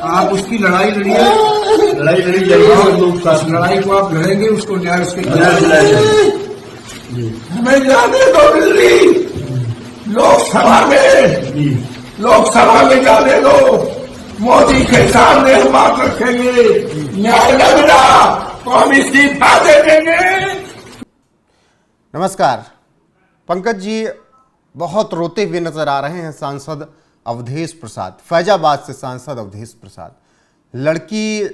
आप उसकी लड़ाई लड़िए, लड़ाई लड़ी जाएगी, लड़ाई को आप लड़ेंगे, उसको न्याय उसके न्याय दिलाएंगे। हमें जाने दो दिल्ली, लोकसभा में जाने दो, मोदी के सामने हम बात रखेंगे, न्याय न मिला तो हम इस्तीफा दे देंगे। नमस्कार। पंकज जी बहुत रोते हुए नजर आ रहे हैं। सांसद अवधेश प्रसाद, फैजाबाद से सांसद अवधेश प्रसाद, लड़की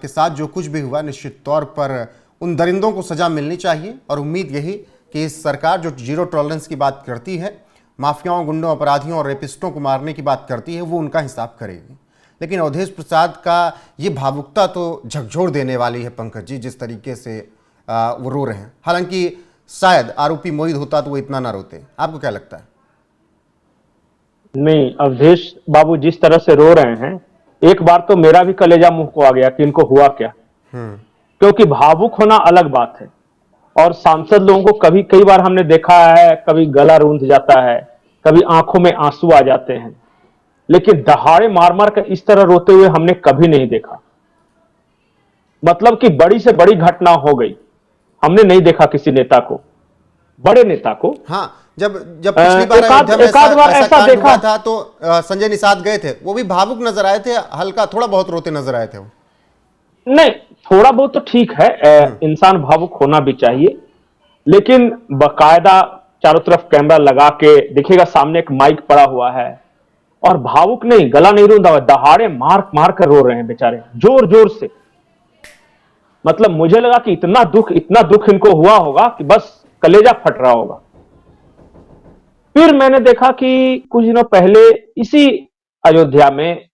के साथ जो कुछ भी हुआ निश्चित तौर पर उन दरिंदों को सजा मिलनी चाहिए और उम्मीद यही कि इस सरकार जो जीरो टॉलरेंस की बात करती है, माफियाओं, गुंडों, अपराधियों और रेपिस्टों को मारने की बात करती है, वो उनका हिसाब करेगी। लेकिन अवधेश प्रसाद का ये भावुकता तो झकझोर देने वाली है पंकज जी, जिस तरीके से वो रो रहे हैं। हालांकि शायद आरोपी मोहित होता तो वो इतना ना रोते। आपको क्या लगता है? नहीं, अवधेश बाबू जिस तरह से रो रहे हैं, एक बार तो मेरा भी कलेजा मुंह को आ गया कि इनको हुआ क्या। क्योंकि भावुक होना अलग बात है और सांसद लोगों को कई बार हमने देखा है, कभी गला रूंध जाता है, कभी आंखों में आंसू आ जाते हैं, लेकिन दहाड़े मार मार कर इस तरह रोते हुए हमने कभी नहीं देखा। मतलब कि बड़ी से बड़ी घटना हो गई, हमने नहीं देखा किसी नेता को, बड़े नेता को। हाँ, जब पिछली बार ऐसा देखा था तो संजय निषाद गए थे, वो भी भावुक नजर आए थे, हल्का थोड़ा बहुत रोते नजर आए थे वो। नहीं, थोड़ा बहुत तो ठीक है, इंसान भावुक होना भी चाहिए, लेकिन बाकायदा चारों तरफ कैमरा लगा के दिखेगा, सामने एक माइक पड़ा हुआ है और भावुक नहीं, गला नहीं रूंधा हुआ, दहाड़े मार मार कर रो रहे हैं बेचारे, जोर जोर से। मतलब मुझे लगा कि इतना दुख इनको हुआ होगा कि बस कलेजा फट रहा होगा। फिर मैंने देखा कि कुछ दिनों पहले इसी अयोध्या में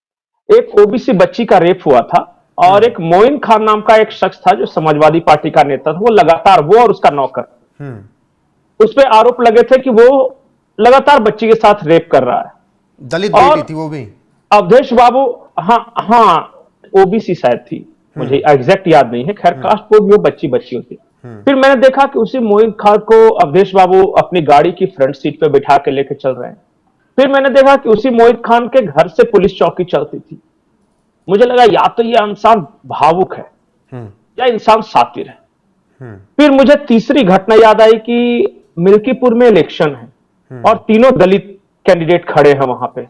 एक ओबीसी बच्ची का रेप हुआ था और एक मोइन खान नाम का एक शख्स था जो समाजवादी पार्टी का नेता था, वो लगातार, वो और उसका नौकर, उस पर आरोप लगे थे कि वो लगातार बच्ची के साथ रेप कर रहा है। दलित बेटी थी वो भी। अवधेश बाबू, हाँ ओबीसी शायद थी, मुझे एग्जैक्ट याद नहीं है, खैर कास्ट को भी वो बच्ची होती। फिर मैंने देखा कि उसी मोइन खान को अवधेश बाबू अपनी गाड़ी की फ्रंट सीट पे बिठा के लेके चल रहे हैं। फिर मैंने देखा कि उसी मोइन खान के घर से पुलिस चौकी चलती थी। मुझे लगा या तो ये इंसान भावुक है या इंसान सातिर है। फिर मुझे तीसरी घटना याद आई कि मिल्कीपुर में इलेक्शन है और तीनों दलित कैंडिडेट खड़े हैं वहां पे।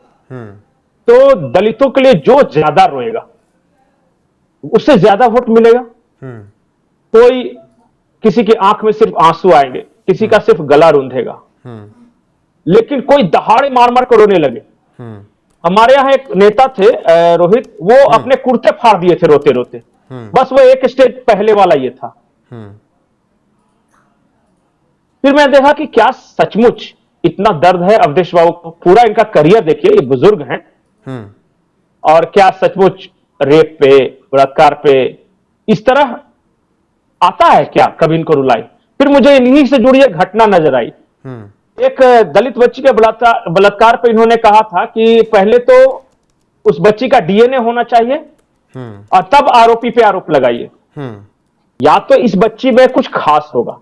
तो दलितों के लिए जो ज्यादा रोएगा उससे ज्यादा वोट मिलेगा। कोई, किसी की आंख में सिर्फ आंसू आएंगे, किसी का सिर्फ गला रूंधेगा, लेकिन कोई दहाड़े मार मार कर रोने लगे। हमारे यहाँ एक नेता थे रोहित, वो अपने कुर्ते फाड़ दिए थे रोते रोते, बस वो एक स्टेज पहले वाला ये था। फिर मैं देखा कि क्या सचमुच इतना दर्द है अवधेश बाबू को। पूरा इनका करियर देखिए, ये बुजुर्ग हैं, और क्या सचमुच रेप पे, बलात्कार पे इस तरह आता है क्या कभी इनको रुलाई। फिर मुझे इन्हीं से जुड़ी एक घटना नजर आई। एक दलित बच्ची के बलात्कार पे इन्होंने कहा था कि पहले तो उस बच्ची का डीएनए होना चाहिए और तब आरोपी पे आरोप लगाइए। या तो इस बच्ची में कुछ खास होगा,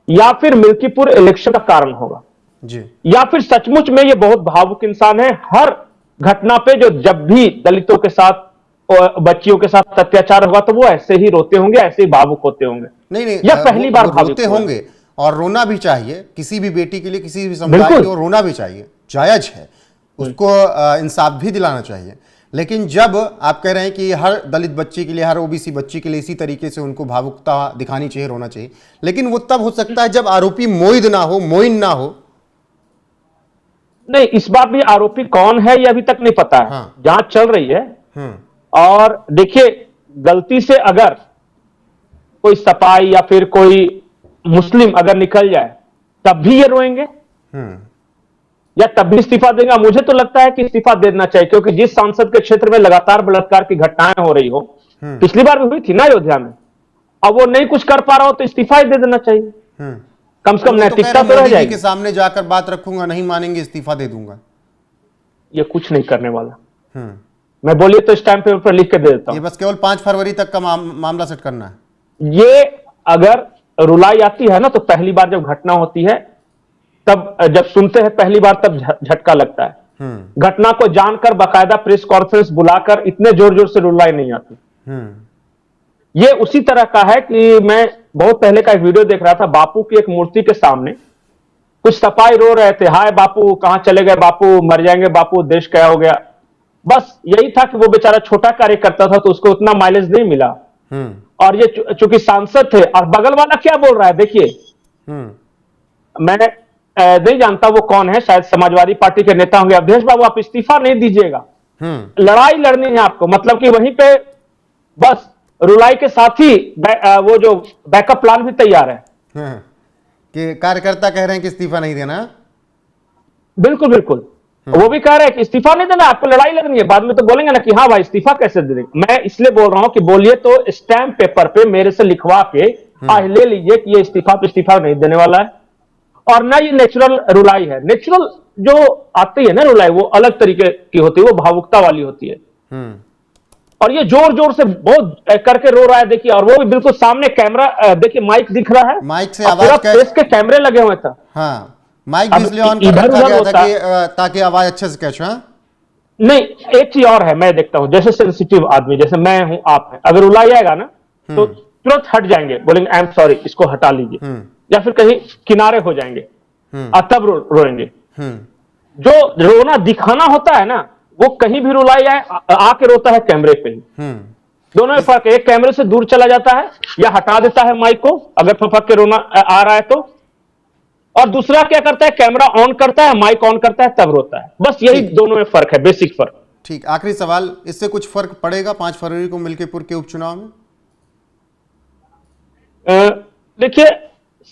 या फिर मिल्कीपुर इलेक्शन का कारण होगा जी, या फिर सचमुच में ये बहुत भावुक इंसान है। हर घटना पे जो जब भी दलितों के साथ, बच्चियों के साथ अत्याचार होगा तो वो ऐसे ही रोते होंगे, ऐसे ही भावुक होते होंगे। नहीं, या पहली बार रोते होंगे और रोना भी चाहिए। किसी भी बेटी के लिए, किसी भी समुदाय को रोना भी चाहिए, जायज है, उसको इंसाफ भी दिलाना चाहिए। लेकिन जब आप कह रहे हैं कि हर दलित बच्ची के लिए, हर ओबीसी बच्ची के लिए इसी तरीके से उनको भावुकता दिखानी चाहिए, रोना चाहिए, लेकिन वो तब हो सकता है जब आरोपी मोइन ना हो। नहीं, इस बार भी आरोपी कौन है ये अभी तक नहीं पता है। हाँ। जांच चल रही है। और देखिए, गलती से अगर कोई सपाई या फिर कोई मुस्लिम अगर निकल जाए तब भी ये रोएंगे या तब भी इस्तीफा देगा। मुझे तो लगता है कि इस्तीफा देना चाहिए, क्योंकि जिस सांसद के क्षेत्र में लगातार बलात्कार की घटनाएं हो रही हो, पिछली बार भी हुई थी ना अयोध्या में, अब वो नहीं कुछ कर पा रहा हो तो इस्तीफा ही दे देना चाहिए। कम से कम नैतिकता तो रह जाएगी। के सामने जाकर बात रखूंगा, नहीं मानेंगे इस्तीफा दे दूंगा। ये कुछ नहीं करने वाला। मैं बोलिए तो इस टाइम पे लिख के दे देता हूं। ये बस केवल 5 फरवरी तक का मामला सेट करना है। ये अगर रुलाई आती है ना, तो पहली बार जब घटना होती है तब जब सुनते हैं पहली बार तब झटका लगता है। घटना को जानकर बाकायदा प्रेस कॉन्फ्रेंस बुलाकर इतने जोर जोर से रुलाई नहीं आती। ये उसी तरह का है कि मैं बहुत पहले का एक वीडियो देख रहा था, बापू की एक मूर्ति के सामने कुछ सपाई रो रहे थे, हाय बापू कहां चले गए, बापू मर जाएंगे, बापू देश क्या हो गया। बस यही था कि वो बेचारा छोटा कार्यकर्ता था तो उसको उतना माइलेज नहीं मिला। और ये चूंकि सांसद थे, और बगल वाला क्या बोल रहा है देखिए, मैं नहीं जानता वो कौन है, शायद समाजवादी पार्टी के नेता होंगे, अवधेश बाबू आप इस्तीफा नहीं दीजिएगा, लड़ाई लड़नी है आपको। मतलब कि वहीं पे बस रुलाई के साथ ही वो जो बैकअप प्लान भी तैयार है कि कार्यकर्ता कह रहे हैं कि इस्तीफा नहीं देना। बिल्कुल बिल्कुल, वो भी कह रहे हैं कि इस्तीफा नहीं देना, आपको लड़ाई लड़नी है। बाद में तो बोलेंगे ना कि हाँ भाई इस्तीफा कैसे दे देंगे। मैं इसलिए बोल रहा हूं कि बोलिए तो स्टैंप पेपर पे मेरे से लिखवा के आज ले लीजिए कि ये इस्तीफा नहीं देने वाला है। और ना ये नेचुरल रुलाई है। नेचुरल जो आती है ना रुलाई, वो अलग तरीके की होती है, वो भावुकता वाली होती है। और ये जोर जोर से बहुत करके रो रहा है देखिए, और वो भी बिल्कुल सामने कैमरा, देखिए माइक दिख रहा है, माइक से आवाज प्रेस के कैमरे लगे हुए थे। हाँ, माइक भी इसलिए ऑन कर रखा गया था कि ताकि आवाज अच्छे से कैच हो। नहीं, एक चीज और है, मैं देखता हूं जैसे सेंसिटिव आदमी, जैसे मैं हूं आप है, अगर रुलाई आएगा ना तो तुरंत हट जाएंगे, बोलेंगे आई एम सॉरी, इसको हटा लीजिए, या फिर कहीं किनारे हो जाएंगे और तब रोएंगे। जो रोना दिखाना होता है ना, वो कहीं भी रुलाई आए आके रोता है कैमरे पे ही। दोनों में फर्क है, एक कैमरे से दूर चला जाता है या हटा देता है माइक को अगर फपक के रोना आ रहा है तो, और दूसरा क्या करता है, कैमरा ऑन करता है, माइक ऑन करता है, तब रोता है। बस यही दोनों में फर्क है, बेसिक फर्क। ठीक, आखिरी सवाल, इससे कुछ फर्क पड़ेगा 5 फरवरी को मिल्कीपुर के उपचुनाव में? देखिए,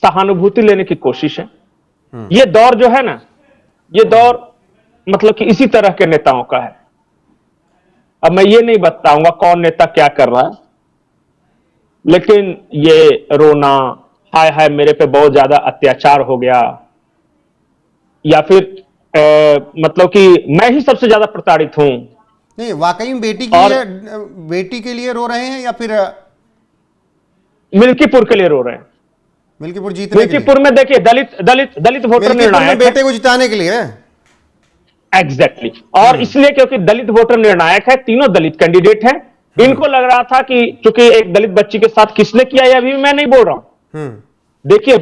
सहानुभूति लेने की कोशिश है। ये दौर जो है ना, ये दौर मतलब कि इसी तरह के नेताओं का है। अब मैं ये नहीं बताऊंगा कौन नेता क्या कर रहा है, लेकिन ये रोना, हाय हाय मेरे पे बहुत ज्यादा अत्याचार हो गया, या फिर मतलब कि मैं ही सबसे ज्यादा प्रताड़ित हूं। नहीं, वाकई में बेटी के लिए रो रहे हैं या फिर मिल्कीपुर के लिए रो रहे हैं? मिल्कीपुर जीतने मिल्कीपुर में देखिए दलित वोटर निर्णायक, बेटे को जिताने के लिए। एग्जैक्टली और इसलिए क्योंकि दलित वोटर निर्णायक है, तीनों दलित कैंडिडेट हैं। इनको लग रहा था कि चूंकि एक दलित बच्ची के साथ किसने किया है, अभी मैं नहीं बोल रहा हूं। देखिए,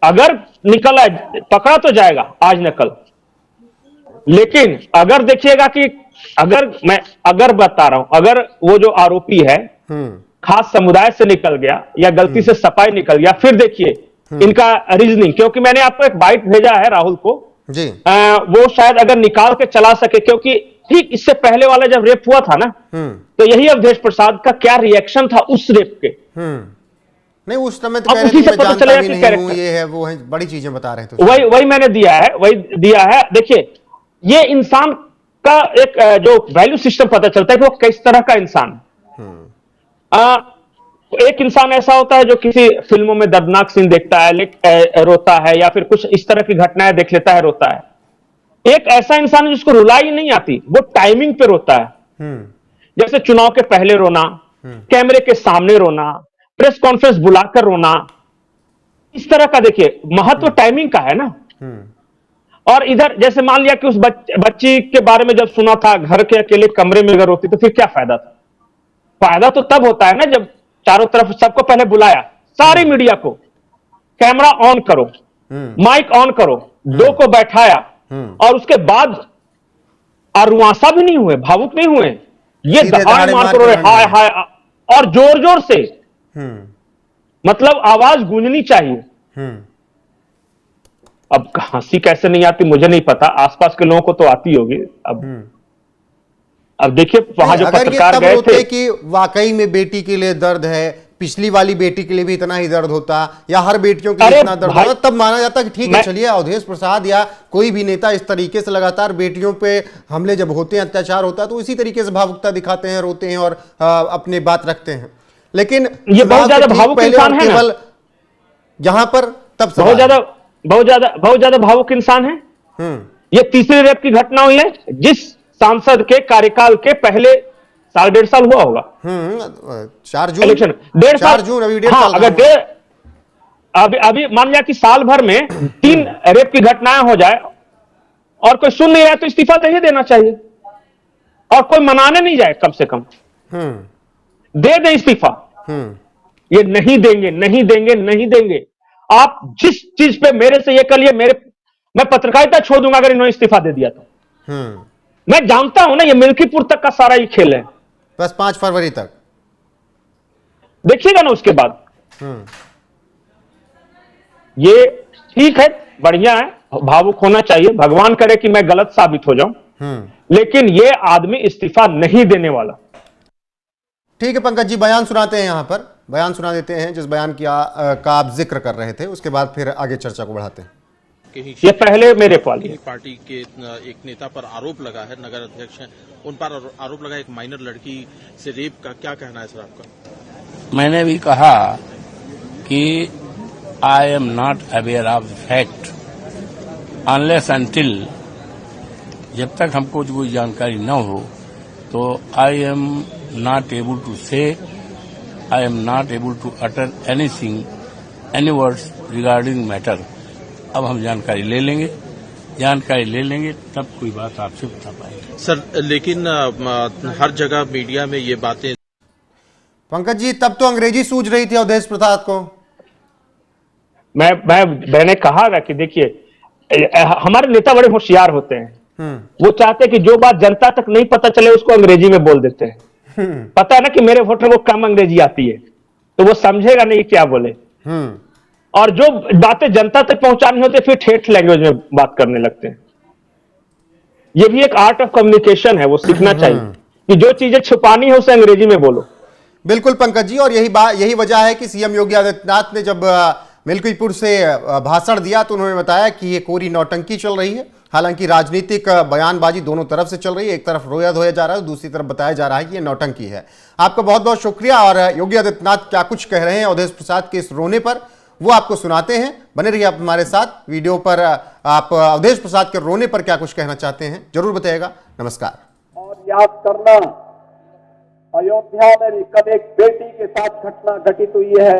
अगर निकल आए पकड़ा तो जाएगा आज न कल, लेकिन अगर देखिएगा कि अगर बता रहा हूं, अगर वो जो आरोपी है खास समुदाय से निकल गया या गलती से सपाई निकल गया, फिर देखिए इनका रीजनिंग, क्योंकि मैंने आपको एक बाइट भेजा है राहुल को जी, वो शायद अगर निकाल के चला सके, क्योंकि ठीक इससे पहले वाला जब रेप हुआ था ना, तो यही अवधेश प्रसाद का क्या रिएक्शन था उस रेप के। नहीं, उस समय तो कह रहे थे मैं जानता भी नहीं हूं, ये है वो है, बड़ी चीजें बता रहे थे। वही मैंने दिया है। देखिए, ये इंसान का एक जो वैल्यू सिस्टम पता चलता है कि वो किस तरह का इंसान है। एक इंसान ऐसा होता है जो किसी फिल्मों में दर्दनाक सीन देखता है, रोता है, या फिर कुछ इस तरह की घटनाएं देख लेता है, रोता है। एक ऐसा इंसान है जिसको रुलाई नहीं आती, वो टाइमिंग पे रोता है। जैसे चुनाव के पहले रोना, कैमरे के सामने रोना, प्रेस कॉन्फ्रेंस बुलाकर रोना, इस तरह का। देखिए, महत्व टाइमिंग का है ना। और इधर जैसे मान लिया कि उस बच्ची के बारे में जब सुना था, घर के अकेले कमरे में अगर रोती तो फिर क्या फायदा था? फायदा तो तब होता है ना जब चारों तरफ सबको पहले बुलाया, सारी मीडिया को, कैमरा ऑन करो, माइक ऑन करो, दो को बैठाया, और उसके बाद रुआंसा भी नहीं हुए, भावुक नहीं हुए, ये दहाड़ मार करो, हाय हाय, और जोर जोर से, मतलब आवाज गूंजनी चाहिए। अब हंसी कैसे नहीं आती मुझे नहीं पता, आसपास के लोगों को तो आती होगी। अब देखिए, वहां जो पत्रकार गए थे कि वाकई में बेटी के लिए दर्द है, पिछली वाली बेटी के लिए भी इतना ही दर्द होता, या हर बेटियों के लिए इतना दर्द होता, तब माना जाता कि ठीक है, चलिए अवधेश प्रसाद या कोई भी नेता इस तरीके से लगातार बेटियों पे हमले जब होते हैं, अत्याचार होता है, तो इसी तरीके से भावुकता दिखाते हैं, रोते हैं और अपनी बात रखते हैं। लेकिन ये बहुत ज्यादा भावुक इंसान है ना, यहां पर तब बहुत ज्यादा भावुक इंसान है। ये तीसरी रेप की घटना हुई है जिस सांसद के कार्यकाल के पहले 1.5 साल हुआ होगा। 4 जून, इलेक्शन 1.5 साल, जून, अभी 1.5 हाँ, साल। अगर अभी अभी मान लिया कि साल भर में 3 रेप की घटनाएं हो जाए और कोई सुन नहीं रहा तो इस्तीफा दे ही देना चाहिए, और कोई मनाने नहीं जाए, कम से कम दे दे इस्तीफा। ये नहीं देंगे, नहीं देंगे, नहीं देंगे। आप जिस चीज पे मेरे से ये कर लिए, मैं पत्रकारिता छोड़ दूंगा अगर इन्होंने इस्तीफा दे दिया तो। मैं जानता हूं ना, ये मिल्कीपुर तक का सारा ही खेल है, बस 5 फरवरी तक देखिएगा ना उसके बाद। ये ठीक है, बढ़िया है, भावुक होना चाहिए, भगवान करे कि मैं गलत साबित हो जाऊं, लेकिन ये आदमी इस्तीफा नहीं देने वाला। ठीक है पंकज जी, बयान सुनाते हैं, यहां पर बयान सुना देते हैं जिस बयान का आप जिक्र कर रहे थे, उसके बाद फिर आगे चर्चा को बढ़ाते हैं। ये पहले मेरे वाली पार्टी के एक नेता पर आरोप लगा है, नगर अध्यक्ष हैं, उन पर आरोप लगा एक माइनर लड़की से रेप का, क्या कहना है सर आपका? मैंने भी कहा कि I am not aware of the fact unless until, जब तक हमको कोई जानकारी न हो तो I am not able to say, I am not able to utter anything, any words regarding matter. अब हम जानकारी ले लेंगे, तब कोई बात आपसे बता पाएंगे सर। लेकिन हर जगह मीडिया में ये बातें। पंकज जी, तब तो अंग्रेजी सूझ रही थी अवधेश प्रसाद को। मैंने कहा ना कि देखिए, हमारे नेता बड़े होशियार होते हैं, वो चाहते हैं कि जो बात जनता तक नहीं पता चले उसको अंग्रेजी में बोल देते हैं। पता है ना कि मेरे वोटर को कम अंग्रेजी आती है, तो वो समझेगा नहीं क्या बोले, और जो बातें जनता तक पहुंचानी होती है फिर ठेठ लैंग्वेज में बात करने लगते हैं। ये भी एक आर्ट ऑफ कम्युनिकेशन है, वो सीखना चाहिए कि जो चीजें छुपानी है उसे अंग्रेजी में बोलो। बिल्कुल पंकज जी, और यही वजह है कि सीएम योगी आदित्यनाथ ने जब मिल्कीपुर से भाषण दिया तो उन्होंने बताया कि ये कोरी नौटंकी चल रही है। हालांकि राजनीतिक बयानबाजी दोनों तरफ से चल रही है, एक तरफ रोया धोया जा रहा है, दूसरी तरफ बताया जा रहा है कि ये नौटंकी है। आपका बहुत बहुत शुक्रिया। और योगी आदित्यनाथ क्या कुछ कह रहे हैं अवधेश प्रसाद के इस रोने पर, वो आपको सुनाते हैं। बने रहिए आप हमारे साथ। वीडियो पर आप अवधेश प्रसाद के रोने पर क्या कुछ कहना चाहते हैं जरूर बताइएगा। नमस्कार। और याद करना, अयोध्या में भी कल एक बेटी के साथ घटना घटित हुई है,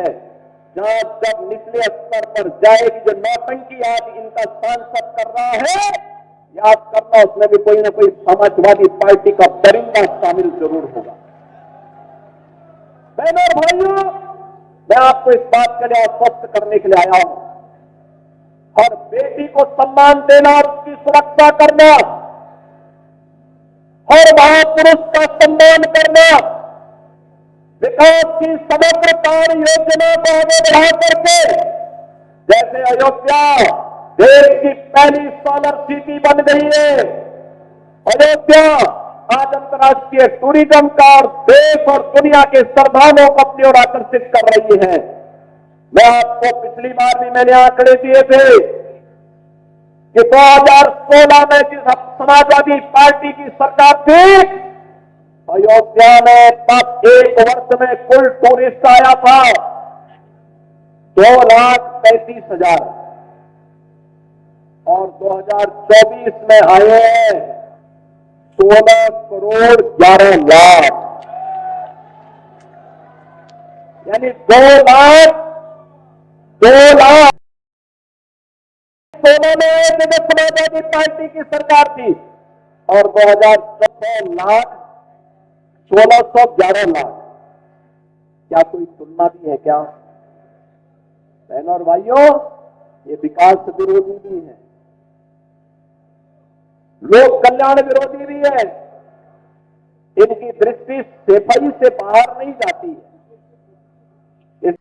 जहां जब निचले स्तर पर जाएगी जो नौटंकी आज इनका सांसद कर रहा है, याद करना उसमें भी कोई ना कोई समाजवादी पार्टी का परिंदा शामिल जरूर होगा। बहनों और भाइयों, मैं आपको इस बात के लिए आश्वस्त करने के लिए आया हूं, हर बेटी को सम्मान देना और उसकी सुरक्षा करना, हर महापुरुष का सम्मान करना, विकास की समग्र कार्य योजना को आगे बढ़ा करके, जैसे अयोध्या देश की पहली सोलर सिटी बन गई है, अयोध्या आज अंतर्राष्ट्रीय टूरिज्म का और देश और दुनिया के श्रद्धालुओं को अपनी ओर आकर्षित कर रही है। मैं आपको पिछली बार भी मैंने आंकड़े दिए थे कि 2016 में जिस समाजवादी पार्टी की सरकार थी, अयोध्या में तब एक वर्ष में कुल टूरिस्ट आया था 2,35,000 और 2024 में आए 16 करोड़ 11 लाख, यानी 2 लाख 16 में जब समाजवादी पार्टी की सरकार थी, और 2014 लाख 1611 लाख। क्या कोई तुलना भी है क्या? बहनों और भाइयों, ये विकास विरोधी भी है, लोक कल्याण विरोधी भी है, इनकी दृष्टि सफाई से बाहर नहीं जाती है।